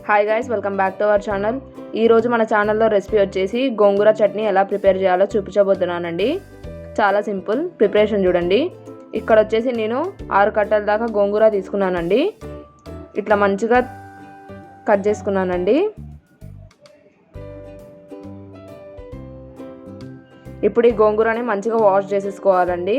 Hi guys, welcome back to our channel. ఈరోజు మన ఛానల్లో రెసిపీ వచ్చేసి గోంగూర చట్నీ ఎలా ప్రిపేర్ చేయాలో చూపించబోతున్నానండి. చాలా సింపుల్ ప్రిపరేషన్ చూడండి. ఇక్కడ వచ్చేసి నేను 6 కట్టల దాకా గోంగూర తీసుకున్నానండి. ఇట్లా మంచిగా కట్ చేసుకున్నానండి. ఇప్పుడు ఈ గోంగూరని మంచిగా వాష్ చేసేసుకోవాలండి.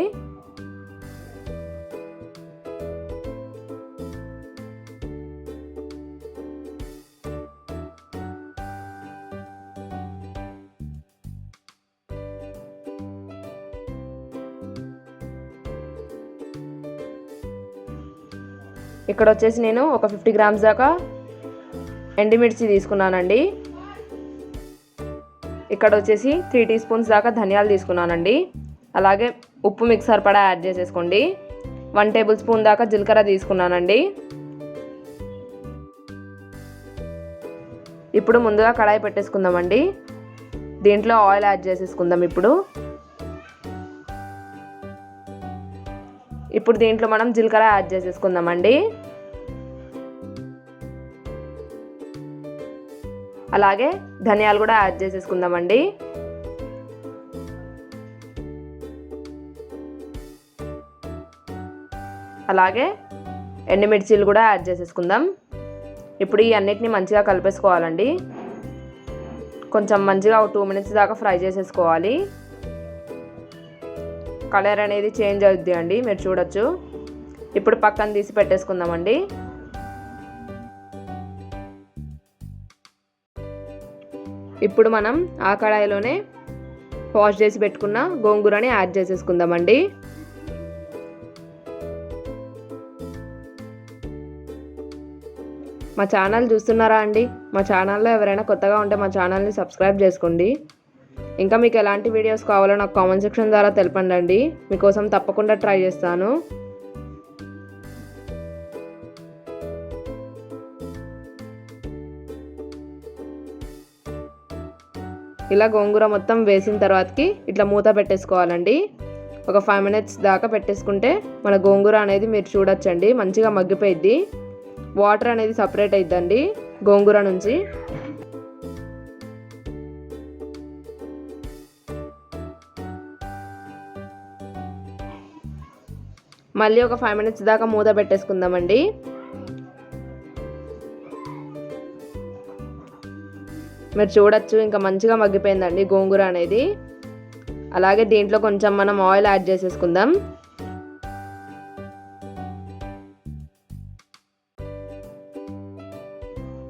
ఇక్కడ వచ్చేసి నేను ఒక 50 గ్రామ్స్ దాకా ఎండుమిర్చి తీసుకున్నానండి. ఇక్కడ వచ్చేసి 3 టీ స్పూన్స్ దాకా ధనియాలు తీసుకున్నానండి. అలాగే ఉప్పు మీకు సరిపడా యాడ్ చేసేసుకోండి. 1 టేబుల్ స్పూన్ దాకా జీలకర్ర తీసుకున్నానండి. ఇప్పుడు ముందుగా కడాయి పెట్టేసుకుందామండి. దీంట్లో ఆయిల్ యాడ్ చేసేసుకుందాం. ఇప్పుడు దీంట్లో మనం జీలకర్ర యాడ్ చేసేసుకుందామండి. అలాగే ధనియాలు కూడా యాడ్ చేసేసుకుందామండి. అలాగే ఎండుమిర్చీలు కూడా యాడ్ చేసేసుకుందాం. ఇప్పుడు ఈ అన్నిటిని మంచిగా కలిపేసుకోవాలండి. కొంచెం మంచిగా ఒక 2 మినిట్స్ దాకా ఫ్రై చేసేసుకోవాలి. కలర్ అనేది చేంజ్ అవుద్ది అండి, మీరు చూడొచ్చు. ఇప్పుడు పక్కన తీసి పెట్టేసుకుందామండి. ఇప్పుడు మనం ఆ కడాయిలోనే వాష్ చేసి పెట్టుకున్న గోంగూరని యాడ్ చేసేసుకుందామండి. మా ఛానల్ చూస్తున్నారా అండి? మా ఛానల్లో ఎవరైనా కొత్తగా ఉంటే మా ఛానల్ని సబ్స్క్రైబ్ చేసుకోండి. ఇంకా మీకు ఎలాంటి వీడియోస్ కావాలో నాకు కామెంట్ సెక్షన్ ద్వారా తెలపండి. మీకోసం తప్పకుండా ట్రై చేస్తాను. ఇలా గోంగూర మొత్తం వేసిన తర్వాతకి ఇట్లా మూత పెట్టేసుకోవాలండి. ఒక 5 మినిట్స్ దాకా పెట్టేసుకుంటే మన గోంగూర అనేది మీరు చూడొచ్చండి మంచిగా మగ్గిపోయిద్ది. వాటర్ అనేది సపరేట్ అయిద్దండి గోంగూర నుంచి. మళ్ళీ ఒక 5 మినిట్స్ దాకా మూత పెట్టేసుకుందామండి. మీరు చూడొచ్చు ఇంకా మంచిగా మగ్గిపోయిందండి గోంగూర అనేది. అలాగే దీంట్లో కొంచెం మనం ఆయిల్ యాడ్ చేసేసుకుందాం.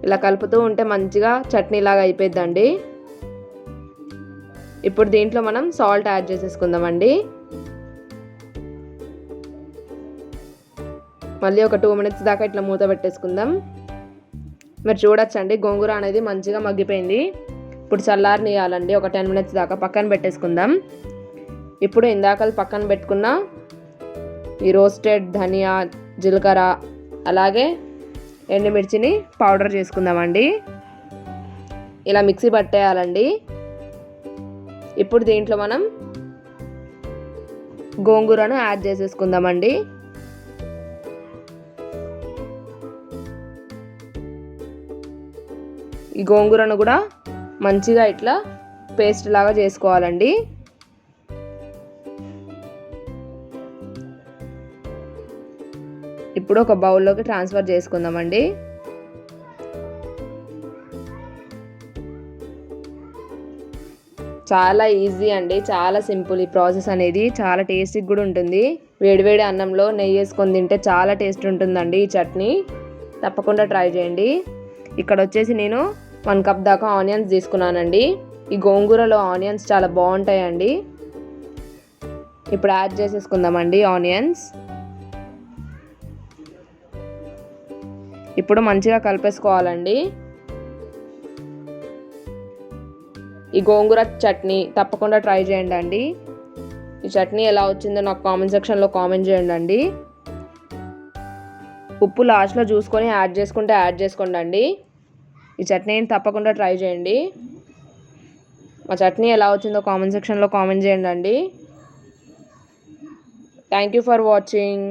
ఇలా కలుపుతూ ఉంటే మంచిగా చట్నీ లాగా అయిపోయిందండి. ఇప్పుడు దీంట్లో మనం సాల్ట్ యాడ్ చేసేసుకుందామండి. మళ్ళీ ఒక 2 మినిట్స్ దాకా ఇట్లా మూత పెట్టేసుకుందాం. మీరు చూడొచ్చండి గోంగూర అనేది మంచిగా మగ్గిపోయింది. ఇప్పుడు చల్లారనియాలండి. ఒక 10 మినిట్స్ దాకా పక్కన పెట్టేసుకుందాం. ఇప్పుడు ఇందాక పక్కన పెట్టుకున్న ఈ రోస్టెడ్ ధనియా, జీలకర్ర అలాగే ఎండుమిర్చిని పౌడర్ చేసుకుందామండి. ఇలా మిక్సీ పట్టేయాలండి. ఇప్పుడు దీంట్లో మనం గోంగూరను యాడ్ చేసేసుకుందామండి. ఈ గోంగూరను కూడా మంచిగా ఇట్లా పేస్ట్ లాగా చేసుకోవాలండి. ఇప్పుడు ఒక బౌల్లోకి ట్రాన్స్ఫర్ చేసుకుందామండి. చాలా ఈజీ అండి, చాలా సింపుల్. ఈ ప్రాసెస్ అనేది చాలా టేస్టీగా కూడా ఉంటుంది. వేడివేడి అన్నంలో నెయ్యి వేసుకొని తింటే చాలా టేస్ట్ ఉంటుందండి ఈ చట్నీ. తప్పకుండా ట్రై చేయండి. ఇక్కడ వచ్చేసి నేను 1 కప్ దాకా ఆనియన్స్ తీసుకున్నానండి. ఈ గోంగూరలో ఆనియన్స్ చాలా బాగుంటాయండి. ఇప్పుడు యాడ్ చేసేసుకుందామండి ఆనియన్స్. ఇప్పుడు మంచిగా కలిపేసుకోవాలండి. ఈ గోంగూర చట్నీ తప్పకుండా ట్రై చేయండి. ఈ చట్నీ ఎలా వచ్చిందో నాకు కామెంట్ సెక్షన్లో కామెంట్ చేయండి. ఉప్పు లాస్ట్లో చూసుకొని యాడ్ చేసుకోండి. ఈ చట్నీని తప్పకుండా ట్రై చేయండి. మా చట్నీ ఎలా వచ్చిందో కామెంట్ సెక్షన్లో కామెంట్ చేయండి. Thank you for watching.